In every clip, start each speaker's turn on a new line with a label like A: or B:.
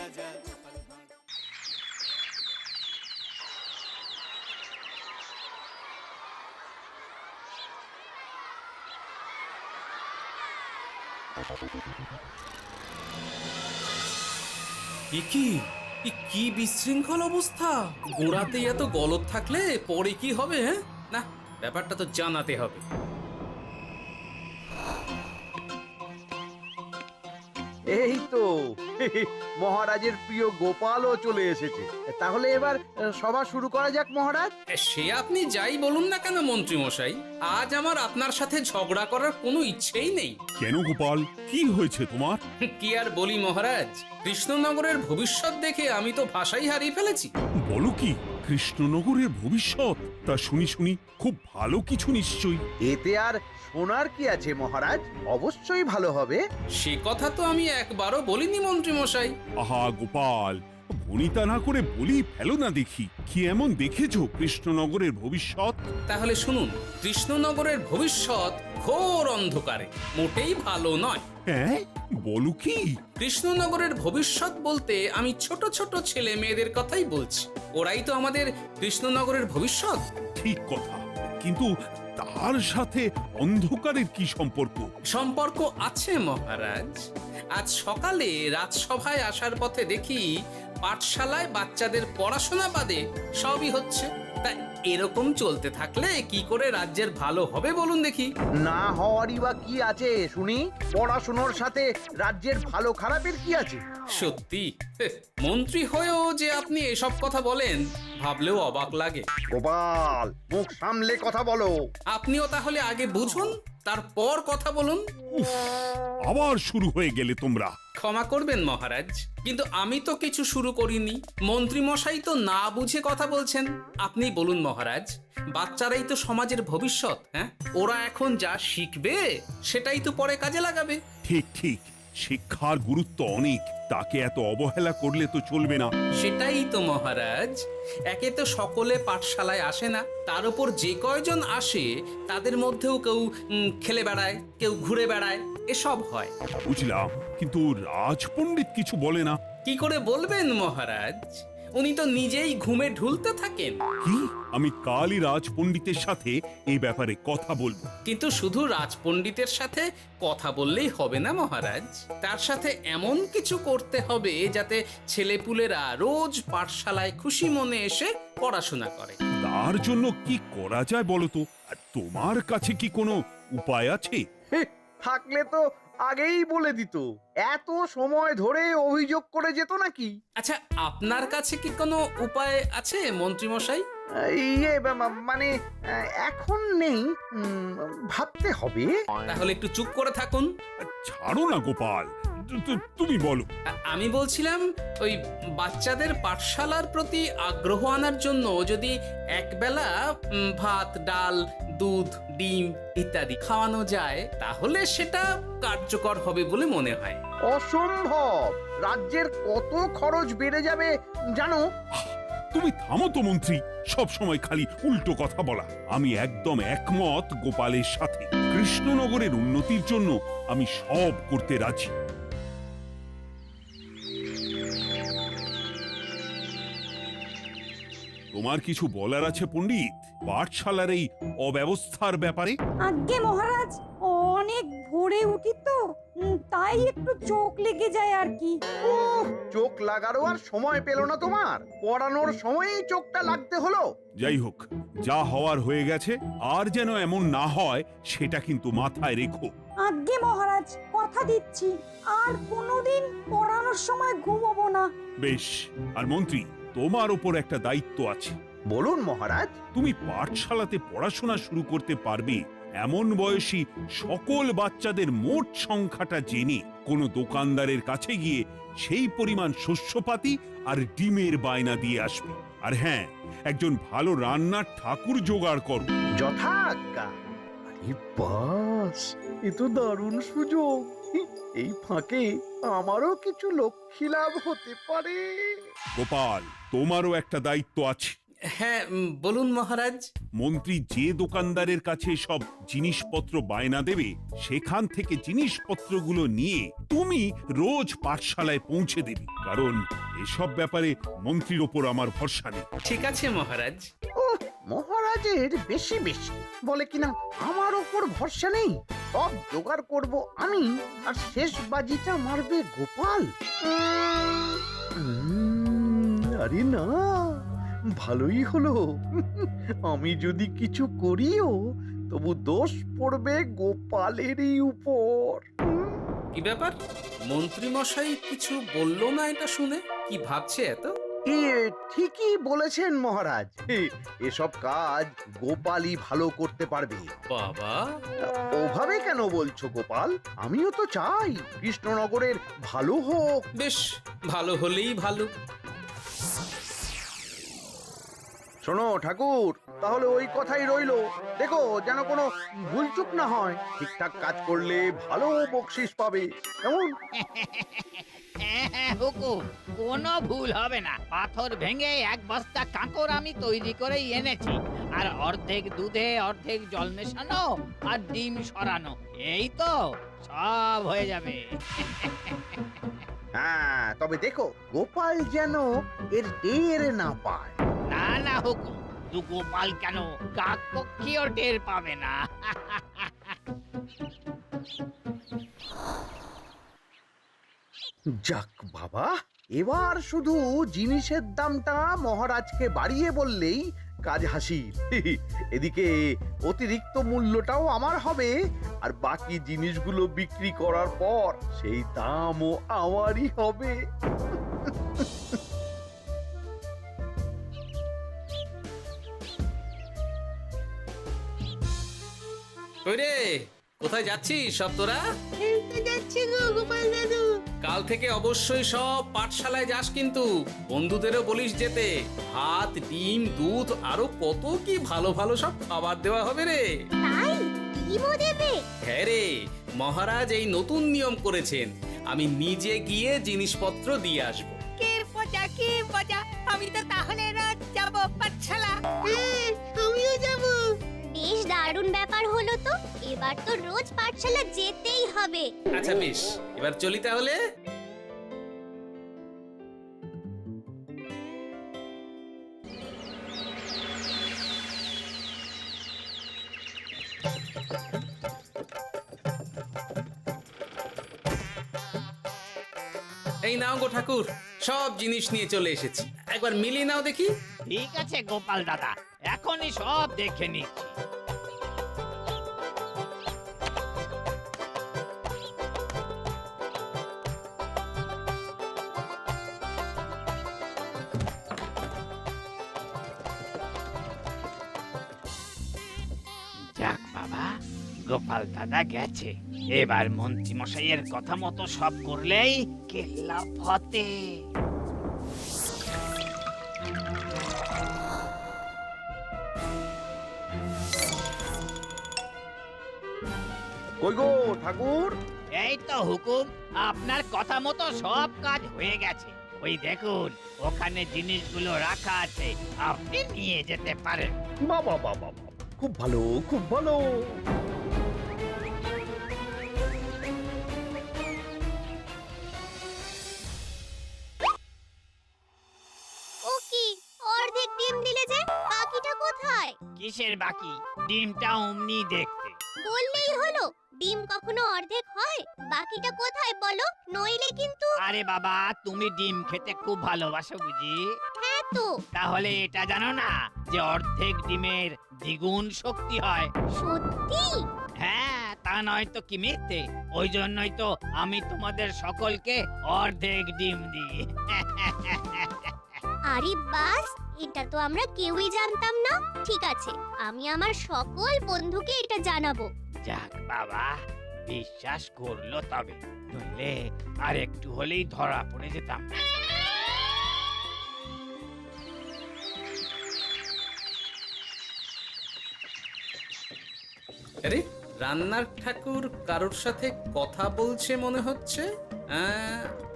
A: রাজা।
B: কি বিশৃঙ্খল অবস্থা! গোড়াতে এত গলদ থাকলে পরে কি হবে? হ্যাঁ, না, ব্যাপারটা তো জানাতে হবে।
C: এই তো মহারাজের প্রিয় গোপালও চলে এসেছে। তাহলে এবার সভা শুরু করা যাক মহারাজ।
B: সে আপনি যাই বলুন না কেন মন্ত্রী মশাই, আজ আমার আপনার সাথে ঝগড়া করার কোনো ইচ্ছেই নেই।
D: কেন গোপাল, কি হয়েছে তোমার?
B: কি আর বলি মহারাজ, কৃষ্ণনগরের ভবিষ্যৎ দেখে আমি তো ভাষাই হারিয়ে ফেলেছি।
D: বলো কি, কৃষ্ণনগরের ভবিষ্যৎ? তা শুনি শুনি, খুব ভালো কিছু নিশ্চয়ই।
C: এতে আর শোনার কি আছে মহারাজ, অবশ্যই ভালো হবে।
B: সে কথা তো আমি একবারও বলিনি মন্ত্রী মশাই।
D: আহা গোপাল, বনিতা না করে বলি ফেলো না দেখি, কি এমন দেখেছো কৃষ্ণনগরের ভবিষ্যৎ?
B: তাহলে শুনুন, কৃষ্ণনগরের ভবিষ্যৎ ঘোর অন্ধকারে, মোটেই ভালো নয়।
D: হ্যাঁ, বলো কি?
B: কৃষ্ণনগরের ভবিষ্যৎ বলতে আমি ছোট ছোট ছেলে মেয়েদের কথাই বলছি। ওরাই তো আমাদের কৃষ্ণনগরের ভবিষ্যৎ।
D: ঠিক কথা, কিন্তু তার সাথে অন্ধকারের কি সম্পর্ক?
B: সম্পর্ক আছে মহারাজ। আজ সকালে রাজসভায় আসার পথে দেখি পাঠশালায় বাচ্চাদের পড়াশোনা বাদে সবই হচ্ছে। তা এরকম চলতে থাকলে কি করে রাজ্যের ভালো হবে বলুন দেখি?
C: না হওয়ারই বা কি আছে শুনি? পড়াশোনার সাথে রাজ্যের ভালো খারাপের কি আছে?
B: সত্যি, মন্ত্রী হয়েও যে আপনি এসব কথা বলেন ভাবলেও অবাক লাগে।
C: গোপাল, মুখ সামলে কথা বলো।
B: আপনিও তাহলে আগে বুঝুন, তারপর কথা বলুন।
D: উফ, আবার শুরু হয়ে গেলে তোমরা।
B: ক্ষমা করবেন মহারাজ, কিন্তু আমি তো কিছু শুরু করিনি। মন্ত্রী মশাই তো না বুঝে কথা বলছেন। আপনি বলুন মহারাজ, বাচ্চারাই তো সমাজের ভবিষ্যৎ। হ্যাঁ, ওরা এখন যা শিখবে সেটাই তো পরে কাজে লাগাবে।
D: ঠিক ঠিক, শিক্ষার গুরুত্ব অনেক, তাকে এত অবহেলা করলে তো চলবে না।
B: সেটাই তো মহারাজ, একে তো সকলে পাঠশালায় আসে না, তার উপর যে কয়জন আসে তাদের মধ্যেও কেউ খেলে বেড়ায়, কেউ ঘুরে বেড়ায়, এসব হয়।
D: বুঝলাম, কিন্তু রাজপণ্ডিত কিছু বলে না।
B: কি করে বলবেন মহারাজ, উনি তো নিজেই ঘুমে ঢুলতে থাকেন।
D: কি? আমি কালই রাজপণ্ডিতের সাথে এই ব্যাপারে কথা বলবো।
B: কিন্তু শুধু রাজপণ্ডিতের সাথে কথা বললেই হবে না মহারাজ, তার সাথে এমন কিছু করতে হবে যাতে ছেলেপুলেরা রোজ পাঠশালায় খুশি মনে এসে পড়াশোনা করে।
D: তার জন্য কি করা যায় বলো তো? আর তোমার কাছে কি কোনো উপায় আছে?
C: থাকলে তো আগেই বলে দিত। এত সময় ধরে অভিযোগ করে যেত নাকি?
B: আচ্ছা, আপনার কাছে কি কোনো উপায় আছে মন্ত্রী মশাই?
C: মানে এখন নেই, ভাবতে হবে।
B: তাহলে একটু চুপ করে থাকুন।
D: ছাড়ো না গোপাল, তুমি বলো।
B: আমি বলছিলাম, ওই বাচ্চাদের পাঠশালার প্রতি আগ্রহ আনার জন্য যদি একবেলা ভাত, ডাল, দুধ, ডিম ইত্যাদি খাওয়ানো যায় তাহলে সেটা কার্যকর হবে বলে মনে হয়।
C: অসম্ভব! রাজ্যের কত খরচ বেড়ে যাবে জানো?
D: তুমি থামো তো মন্ত্রী, সব সময় খালি উল্টো কথা বলা। আমি একদম একমত গোপালের সাথে। কৃষ্ণনগরের উন্নতির জন্য আমি সব করতে রাজি। তোমার কিছু বলার আছে পণ্ডিত পাঠশালার এই অব্যবস্থার ব্যাপারে?
E: আজ্ঞে মহারাজ, অনেক ভোরে উঠি তো, তাই একটু চোখ লেগে যায় আর কি।
C: উফ, চোখ লাগারও আর সময় পেল না তোমার? পড়ানোর সময়ই চোখটা লাগতে হলো।
D: যাই হোক, যা হওয়ার হয়ে গেছে, আর যেন এমন না হয় সেটা কিন্তু মাথায় রেখো।
E: আজ্ঞে মহারাজ, কথা দিচ্ছি আর কোনোদিন পড়ানোর সময় ঘুমোবো না।
D: বেশ, আর মন্ত্রী, তোমার ওপর একটা দায়িত্ব আছে।
C: বলুন মহারাজ।
D: তুমি পাঠশালাতে পড়াশোনা শুরু করতে পারবে এমন বয়সী সকল বাচ্চাদের মোট সংখ্যাটা জেনে কোনো দোকানদারের কাছে গিয়ে সেই পরিমাণ শস্যপাতি আর ডিমের বায়না দিয়ে আসবে। আর হ্যাঁ, একজন ভালো রান্নার ঠাকুর জোগাড় করো।
C: যথাজ্ঞা। আরে বাস, এ তো দারুণ সুযোগ। এই ফাঁকে আমারও কিছু লক্ষ্মী লাভ হতে পারে।
D: গোপাল, তোমারও একটা দায়িত্ব আছে।
B: হ্যাঁ, বলুন মহারাজ।
D: মন্ত্রী যে দোকানদারের কাছে সব জিনিসপত্র বায়না দেবে সেখান থেকে জিনিসপত্রগুলো নিয়ে তুমি রোজ পাঠশালায় পৌঁছে দেবে, কারণ এসব ব্যাপারে মন্ত্রীর ওপর আমার ভরসা নেই।
B: ঠিক আছে মহারাজ।
C: ও মহারাজের বেশি বেশি বলে কিনা আমার ওপর ভরসা নেই। সব জোগাড় করব আমি, আর শেষ বাজিটা মারবে গোপাল। আরে না, ভালোই হলো। আমি যদি কিছু করিও তবু দোষ পড়বে গোপালেরই উপর।
B: কি ব্যাপার, মন্ত্রী মশাই কিছু বললো না এটা শুনে? কি ভাবছে এত?
C: ঠিকই বলেছেন মহারাজ, এসব কাজ গোপালই ভালো করতে পারবে।
B: বাবা,
C: ওভাবে কেন বলছো গোপাল? আমিও তো চাই কৃষ্ণনগরের ভালো হোক।
B: বেশ, ভালো হলেই ভালো।
C: শোনো ঠাকুর, তাহলে ওই কথাই রইলো। দেখো যেন কোনো ভুলচুক না হয়। ঠিকঠাক কাজ করলে ভালো বকশিস পাবে, কেমন?
A: হ্যাঁ হুকুম, কোনো ভুল হবে না। পাথর ভেঙে এক বস্তা কাঁকর আমি তৈরি করেই এনেছি, আর অর্ধেক দুধে অর্ধেক জল মেশানো আর ডিম সরানো, এই তো সব হয়ে যাবে।
C: হ্যাঁ, তবে দেখো গোপাল যেন এর টের না পায়।
A: না না হুকুম, দু গোপাল কেন, কাকপক্ষীও টের পাবে না।
C: যাক বাবা, এবার শুধু জিনিসের দামটা মহারাজকে বাড়িয়ে বললেই কাজ হাসিল। এদিকে অতিরিক্ত মূল্যটাও আমার হবে, আর বাকি জিনিসগুলো বিক্রি করার পর সেই দামও আমারই হবে।
B: কই রে, কোথায় যাচ্ছিস সব তোরা? কাল থেকে অবশ্যই সব পাঠশালায় যাস, কিন্তু বন্ধুদেরও বলিস যেতে। ভাত, ডিম, দুধ, আরো কত কি ভালো ভালো সব খাবার দেওয়া হবে রে।
F: তাই ডিমও দেবে?
B: হ্যাঁ রে, মহারাজ এই নতুন নিয়ম করেছেন। আমি নিজে গিয়ে জিনিসপত্র দিয়ে আসবো।
A: কি মজা, আমি তো তাহলে রোজ যাব পাঠশালা।
F: আমিও যাব। বেশ দারুণ ব্যাপার হলো তো, এবার তো রোজ পাঠশালা যেতেই হবে।
B: আচ্ছা বেশ, এবার চলি তাহলে। এই নাও গো ঠাকুর, সব জিনিস নিয়ে চলে এসেছি। একবার মিলিয়ে নাও দেখি।
A: ঠিক আছে গোপাল দাদা, এখনই সব দেখে নিচ্ছি। যাক বাবা, গোপাল দাদা গেছে। এবার মন্ত্রী মশাইয়ের কথা মতো সব করলেই কেল্লা ফতে।
C: কই গো ঠাকুর?
A: এই তো হুকুম, আপনার কথা মতো সব কাজ হয়ে গেছে। ওই দেখুন, ওখানে জিনিসগুলো রাখা আছে, আপনি নিয়ে যেতে পারেন।
C: বাবা বাবা, খুব ভালো, খুব ভালো।
F: ও কি, অর্ধেক ডিম দিলে যে, বাকিটা কোথায়?
A: কিসের বাকি? ডিমটা অমনি দেখতে।
F: বললেই হলো, ডিম কখনো অর্ধেক হয়? বাকিটা কোথায় বলো, নইলে কিন্তু।
A: আরে বাবা, তুমি ডিম খেতে খুব ভালোবাসো বুঝি?
F: হ্যাঁ তো।
A: তাহলে এটা জানো না যে অর্ধেক ডিমের দ্বিগুণ শক্তি হয়?
F: সত্যি?
A: হ্যাঁ, তা নয় তো কি মিথ্যে? ওই জন্যই তো আমি তোমাদের সকলকে অর্ধেক ডিম দিই।
F: আরে বাস, এটা তো আমরা কেউই জানতাম না। ঠিক আছে, আমি আমার সকল বন্ধুকে এটা জানাবো।
A: যাক বাবা, বিশ্বাস করলো তবে, নইলে আর একটু হলেই ধরা পড়ে যেতাম।
B: আরে, রান্নার ঠাকুর কারোর সাথে কথা বলছে মনে হচ্ছে।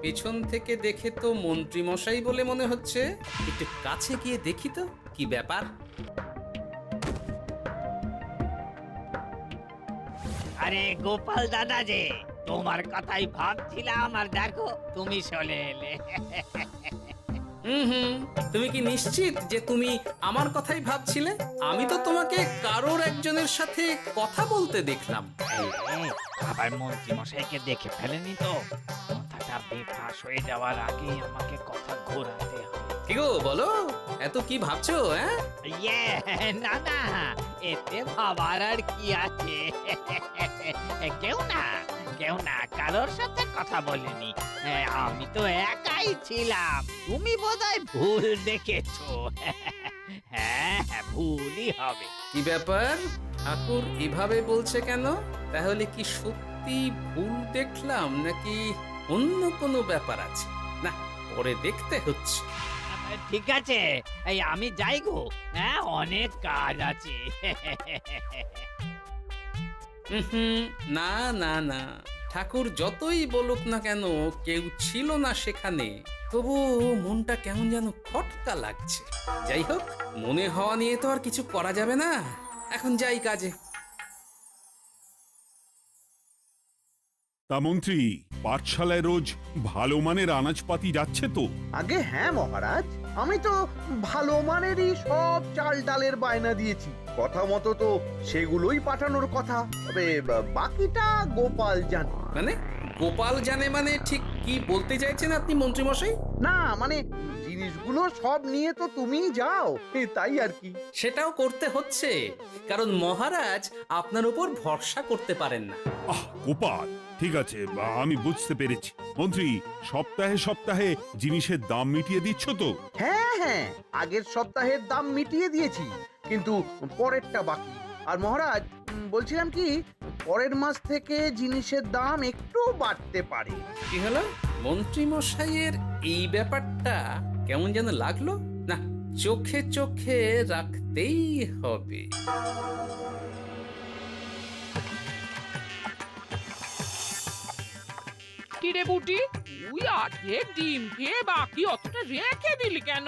B: পেছন থেকে দেখে তো মন্ত্রী মশাই বলে মনে হচ্ছে। একটু কাছে গিয়ে দেখি তো কি ব্যাপার।
A: আরে গোপাল দাদা যে, তোমার কথাই ভাবছিলাম, আর দেখো তুমি চলে এলে।
B: হুম, তুমি কি নিশ্চিত যে তুমি আমার কথাই ভাবছিলে? আমি তো তোমাকে কারোর একজনের সাথে কথা বলতে দেখলাম।
A: এই রে, আবার মন্ত্রী মশাইকে দেখে ফেলেনি তো? কথাটা বেফাঁস হয়ে যাওয়ার আগেই আমাকে কথা ঘোরাতে হবে।
B: কি গো বলো, এত কি ভাবছো? হ্যাঁ,
A: ইয়ে, না না, এতে ভাবার আর কি আছে? কেউ না কারোর সাথে কথা বলিনি। আমি তো একাই ছিলাম। তুমি বোধহয় ভুল দেখেছো। হ্যাঁ, ভুলই হবে।
B: কি ব্যাপার? ঠাকুর এভাবে বলছে কেন? তাহলে কি সত্যি ভুল দেখলাম নাকি অন্য কোনো ব্যাপার আছে? না, পরে দেখতে হচ্ছে।
A: ঠিক আছে, এই আমি যাই গো। হ্যাঁ, অনেক কাজ আছে।
B: হুম, না না না, ঠাকুর যতই বলুক না কেন কেউ ছিল না সেখানে, তবু মনটা কেমন যেন খটকা লাগছে। যাই হোক, মনে হওয়া নিয়ে তো আর কিছু করা যাবে না। এখন যাই কাজে।
D: তা মন্ত্রী, পাঠশালায় রোজ ভালো মানের আনাজপাতি যাচ্ছে তো?
C: আগে হ্যাঁ মহারাজ, আমি তো ভালো মানেরই সব চাল ডালের বায়না দিয়েছি। কথা মতো তো সেগুলোই পাঠানোর কথা। তবে বাকিটা গোপাল জানে।
B: মানে গোপাল জানে মানে ঠিক কি বলতে চাইছেন আপনি মন্ত্রী মশাই?
C: না মানে জিনিসগুলো সব নিয়ে তো তুমিই যাও, তাই আর কি।
B: সেটাও করতে হচ্ছে, কারণ মহারাজ আপনার উপর ভরসা করতে পারেন না।
D: আহ গোপাল, ঠিক আছে, আমি বুঝতে পেরেছি। মন্ত্রী, সপ্তাহে সপ্তাহে জিনিসের দাম মিটিয়ে দিচ্ছ তো?
C: হ্যাঁ, আগের সপ্তাহের দাম মিটিয়ে দিয়েছি, কিন্তু পরেরটা বাকি। আর মহারাজ, বলছিলাম কি, পরের মাস থেকে জিনিসের দাম একটু বাড়তে পারে।
B: কি হলো? মন্ত্রী মশাইয়ের এই ব্যাপারটা কেমন যেন লাগলো না, চোখে চোখে রাখতেই হবে।
G: কিরে বুটি, তুই আধেক ডিম খেয়ে বাকি অতটা রেখে দিলি কেন?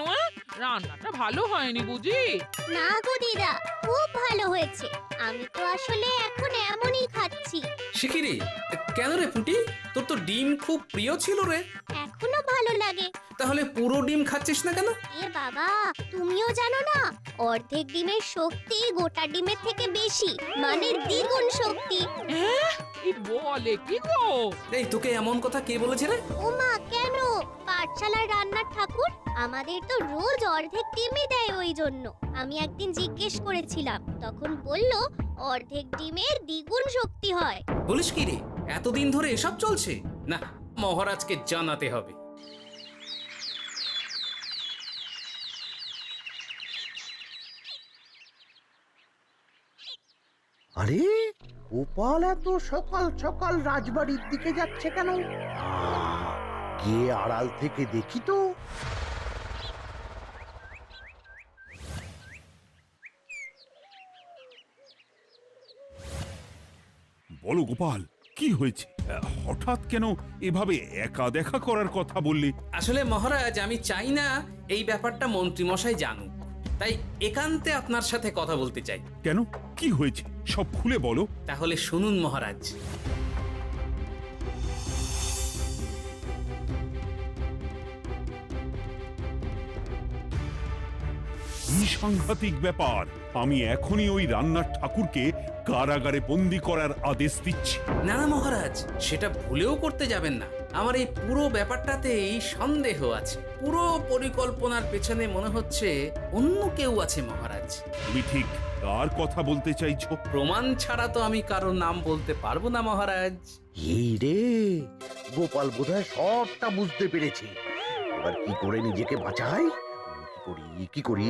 G: রান্নাটা ভালো হয়নি বুঝি?
F: না গো দিদা, খুব ভালো হয়েছে। আমি তো আসলে এখন এমনই খাচ্ছি।
B: শিখিরি, কেন রে পুটি? তোর তো ডিম খুব প্রিয় ছিল রে।
F: এখনো ভালো লাগে।
B: তাহলে পুরো ডিম খাচ্ছিস না কেন?
F: এ বাবা, তুমিও জানো না, অর্ধেক ডিমের শক্তি গোটা ডিমের থেকে বেশি, মানে দ্বিগুণ শক্তি।
G: কি বলে কি গো?
B: এই তোকে এমন কথা কে বলেছে রে?
F: ওমা, কেন? পাঠশালার রান্নার ঠাকুর আমাদের তো রোজ অর্ধেক ডিমই দেয়, ওই জন্য আমি একদিন জিজ্ঞেস করেছিলাম, তখন বলল অর্ধেক ডিমের দ্বিগুণ শক্তি হয়।
B: বলিস কি রে, এতদিন ধরে এসব চলছে? না, মহারাজকে জানাতে হবে।
C: আরে গোপাল এত সকাল সকাল রাজবাড়ির দিকে যাচ্ছে কেন? গিয়ে আড়াল থেকে দেখি তো।
D: বলো গোপাল, কি হয়েছে? হঠাৎ কেন এভাবে একা দেখা করার কথা বললি?
B: আসলে মহারাজ, আমি চাই না এই ব্যাপারটা মন্ত্রী মশাই জানুক, তাই একান্তে আপনার সাথে কথা বলতে চাই।
D: কেন, কি হয়েছে সব খুলে বলো।
B: তাহলে শুনুন মহারাজ।
D: কি সাংঘাতিক ব্যাপার! আমি এখনই ওই রান্নার ঠাকুরকে কারাগারে বন্দি করার আদেশ দিচ্ছি।
B: না না মহারাজ, সেটা ভুলেও করতে যাবেন না। আমার এই পুরো ব্যাপারটাতেই সন্দেহ আছে। পুরো পরিকল্পনার পেছনে মনে হচ্ছে অন্য কেউ আছে মহারাজ।
D: তুমি ঠিক কার কথা বলতে চাইছো?
B: প্রমাণ ছাড়া তো আমি কারোর নাম বলতে পারবো না মহারাজ।
C: এই রে, গোপাল বোধহয় সবটা বুঝতে পেরেছে। এবার কি করে নিজেকে বাঁচাই? কি করি?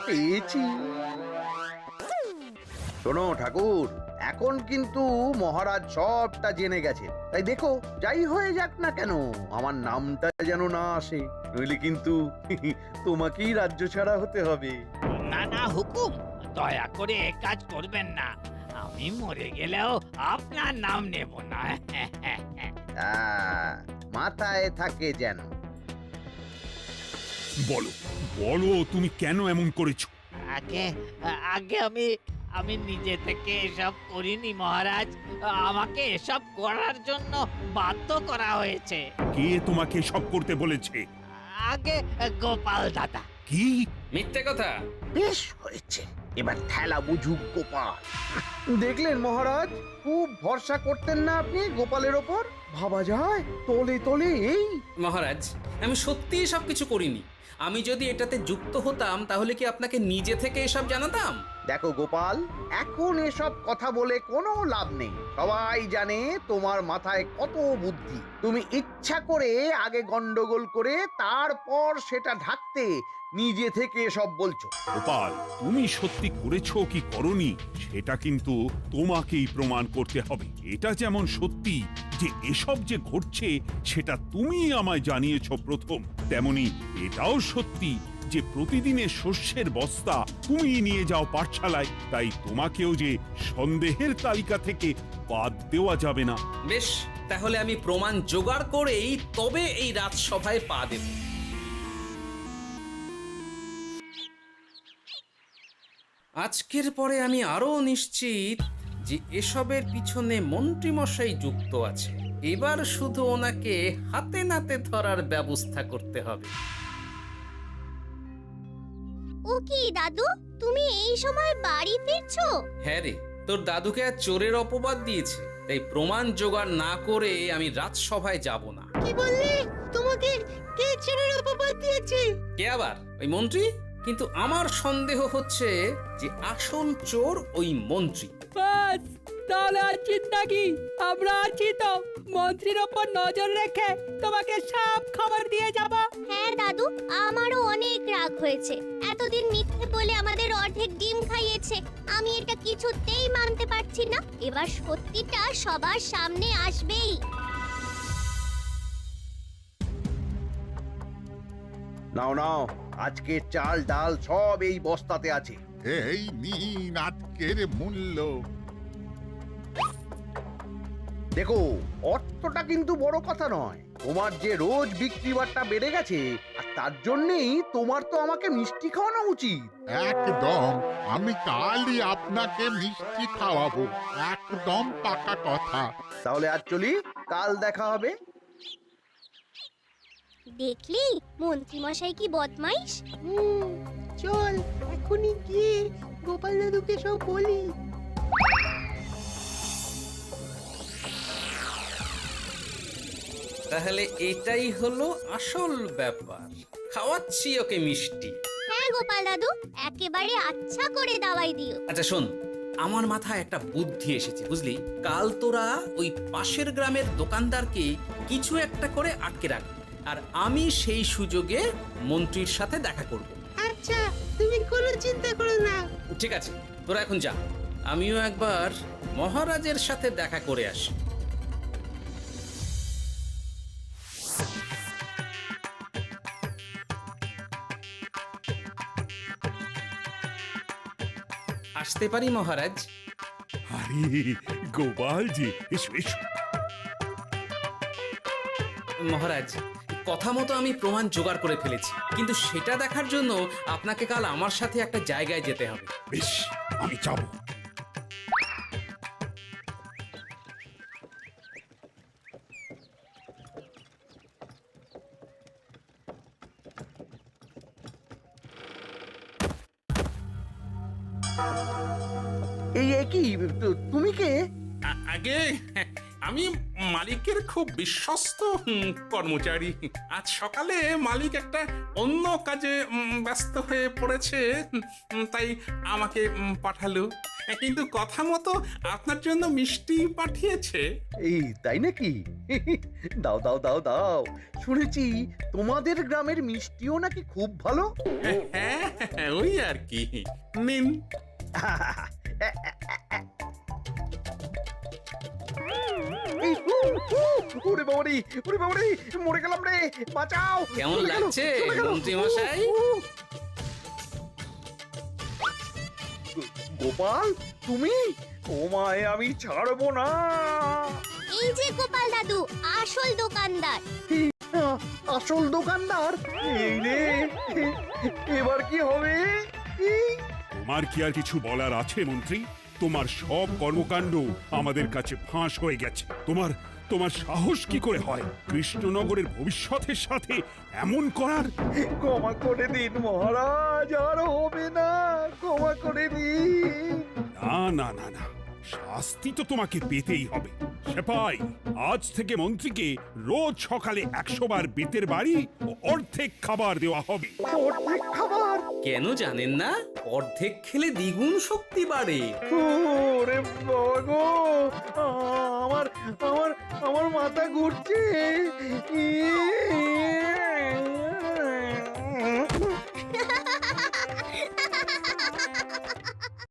C: পেয়েছি। শোনো ঠাকুর, এখন কিন্তু মহারাজ সবটা জেনে গেছে। তাই দেখো, যাই হয়ে যাক না কেন, আমার নামটা যেন না আসে, নইলে কিন্তু তোমাকেই রাজ্য ছাড়া হতে হবে।
A: না না হুকুম, দয়া করে এ কাজ করবেন না। আমি মরে গেলেও আপনার নাম নেব না।
C: মাথায় থাকে যেন।
D: বলো বলো, তুমি কেন এমন করেছো?
A: আগে আগে আমি নিজে থেকে এসব করিনি মহারাজ, আমাকে এসব করার জন্য বাধ্য করা হয়েছে।
D: কে তোমাকে সব করতে বলেছে?
A: আগে গোপাল দাদা।
D: কি?
B: মিথ্যে কথা।
C: বেশ হয়েছে, এবার ঠেলা বুঝুক গোপাল। দেখলেন মহারাজ, খুব ভরসা করতেন না আপনি গোপালের ওপর? ভাবা যায় তলে তলে এই।
B: মহারাজ, আমি সত্যিই সবকিছু করিনি। আমি যদি এটাতে যুক্ত হতাম তাহলে কি আপনাকে নিজে থেকে এসব জানাতাম?
C: দেখো গোপাল, এখন এসব কথা বলে কোনো লাভ নেই। সবাই জানে তোমার মাথায় কত বুদ্ধি। তুমি ইচ্ছা করে আগে গন্ডগোল করে তারপর সেটা ঢাকতে নিজে থেকে সব বলছো।
D: গোপাল, তুমি সত্যি করেছো কি করনি সেটা কিন্তু তোমাকেই প্রমাণ করতে হবে। এটা যেমন সত্যি যে এসব যে ঘটছে সেটা তুমি আমায় জানিয়েছো প্রথম, তেমনি এটাও সত্যি যে প্রতিদিনের শস্যের বস্তা তুমি নিয়ে যাও পাঠশালায়, তাই তোমাকেও যে সন্দেহের তালিকা থেকে বাদ দেওয়া যাবে না।
B: বেশ, তাহলে আমি প্রমাণ জোগাড় করেই তবে এই রাজসভায় পা দেব। আজকের পরে আমি আরো নিশ্চিত যে এসবের পিছনে মন্ত্রীমশাই যুক্ত আছে। এবার শুধু ওনাকে হাতে নাতে ধরার ব্যবস্থা করতে হবে।
F: ও কি দাদু, তুমি এই সময় বাড়ি ফিরছো?
B: হ্যাঁ রে, তোর দাদুকে আর চোরের অপবাদ দিয়েছে, তাই প্রমাণ জোগাড় না করে আমি রাজসভায় যাব না।
H: কি বললি? তোমাকে কে চোরের অপবাদ দিয়েছে?
B: কে আবার? ওই মন্ত্রী? কিন্তু আমার সন্দেহ হচ্ছে যে আসল চোর ওই মন্ত্রী।
E: বাস, তাহলে আর চিন্তা কি? আমরা আছি তো, মন্ত্রীর ওপর নজর রেখে তোমাকে সব খবর দিয়ে যাব।
F: হ্যাঁ দাদু, আমারও অনেক রাগ হয়েছে। এতদিন মিথ্যে বলে আমাদের অর্ধেক ডিম খাইয়েছে। আমি এটা কিছুতেই মানতে পারছি না। এবার সত্যিটা সবার সামনে আসবেই।
C: নাও নাও, আজকে চাল ডাল সব এই বস্তাতে আছে।
I: এই নিন আজকের মূল্য।
C: দেখো, অর্থটা কিন্তু বড় কথা নয়। তোমার যে রোজ বিক্রি বাট্টা বেড়ে গেছে, আর তার জন্যই তোমার তো আমাকে মিষ্টি খাওয়ানো উচিত।
I: একদম, আমি কালই আপনাকে মিষ্টি খাওয়াবো, একদম পাকা কথা।
C: তাহলে আজ চলি, কাল দেখা হবে।
F: দেখলি মন্ত্রী মশাই কি বদমাইশ।
H: চল এখনই গিয়ে গোপাল দাদুকে সব বলি।
B: তাহলে এটাই হলো আসল ব্যাপার। খাওয়াচ্ছি ওকে মিষ্টি।
F: হ্যাঁ গোপাল দাদু, একেবারে আচ্ছা করে দাওয়াই দিও।
B: আচ্ছা শোন, আমার মাথায় একটা বুদ্ধি এসেছে বুঝলি। কাল তোরা ওই পাশের গ্রামের দোকানদারকে কিছু একটা করে আটকে রাখ, আর আমি সেই সুযোগে মন্ত্রীর সাথে দেখা করব।
H: আচ্ছা, তুমি কোনো চিন্তা করো না।
B: ঠিক আছে, তোরা এখন যা, আমিও একবার মহারাজের সাথে দেখা করে আসি। আসতে পারি মহারাজ?
D: আরে গোপাল জি, এসো এসো।
B: মহারাজ, কথা মতো আমি প্রমাণ জোগাড় করে ফেলেছি, কিন্তু সেটা দেখার জন্য আপনাকে কাল আমার সাথে একটা জায়গায় যেতে হবে।
D: বেশ, আমি যাব।
C: এই কি, তুমি কে?
J: আগে আমি মালিকের খুব বিশ্বস্ত কর্মচারী। আজ সকালে মালিক একটা অন্য কাজে ব্যস্ত হয়ে পড়েছে, তাই আমাকে পাঠালো। কিন্তু কথা মতো আপনার জন্য মিষ্টি পাঠিয়েছে।
C: এই তাই নাকি? দাও দাও দাও দাও, শুনেছি তোমাদের গ্রামের মিষ্টিও নাকি খুব ভালো।
J: হ্যাঁ, ওই আর কি। নিন।
C: এই, ওরে বাবারে, ওরে বাবারে, মরে গেলাম রে, বাঁচাও।
B: কেমন
C: চলে গেল,
B: লাগছে
C: চলে গেল।
B: মন্ত্রী মশাই?
C: গোপাল, তুমি তোমায় আমি ছাড়বো না।
F: এই যে গোপাল দাদু, আসল দোকানদার।
C: আসল দোকানদার? এই রে, এবার কি হবে?
D: তোমার কি আর কিছু বলার আছে মন্ত্রী? তোমার সব কর্মকাণ্ড আমাদের কাছে ফাঁস হয়ে গেছে। তোমার সাহস কি করে হয় কৃষ্ণনগরের ভবিষ্যতের সাথে এমন করার?
C: ক্ষমা করে দিন মহারাজ, আর হবে না, ক্ষমা করে দিন।
D: না না না না, শাস্তি তো তোমাকে পেতেই হবে। সেপাই, আজ থেকে মন্ত্রীকে রোজ সকালে 100 বার বেতের বাড়ি ও অর্ধেক খাবার দেওয়া হবে।
C: অর্ধেক খাবার?
B: কেন জানেন না? অর্ধেক খেলে দ্বিগুণ শক্তি বাড়ে।
C: ওরে বাবা গো, আমার আমার আমার মাথা ঘুরছে।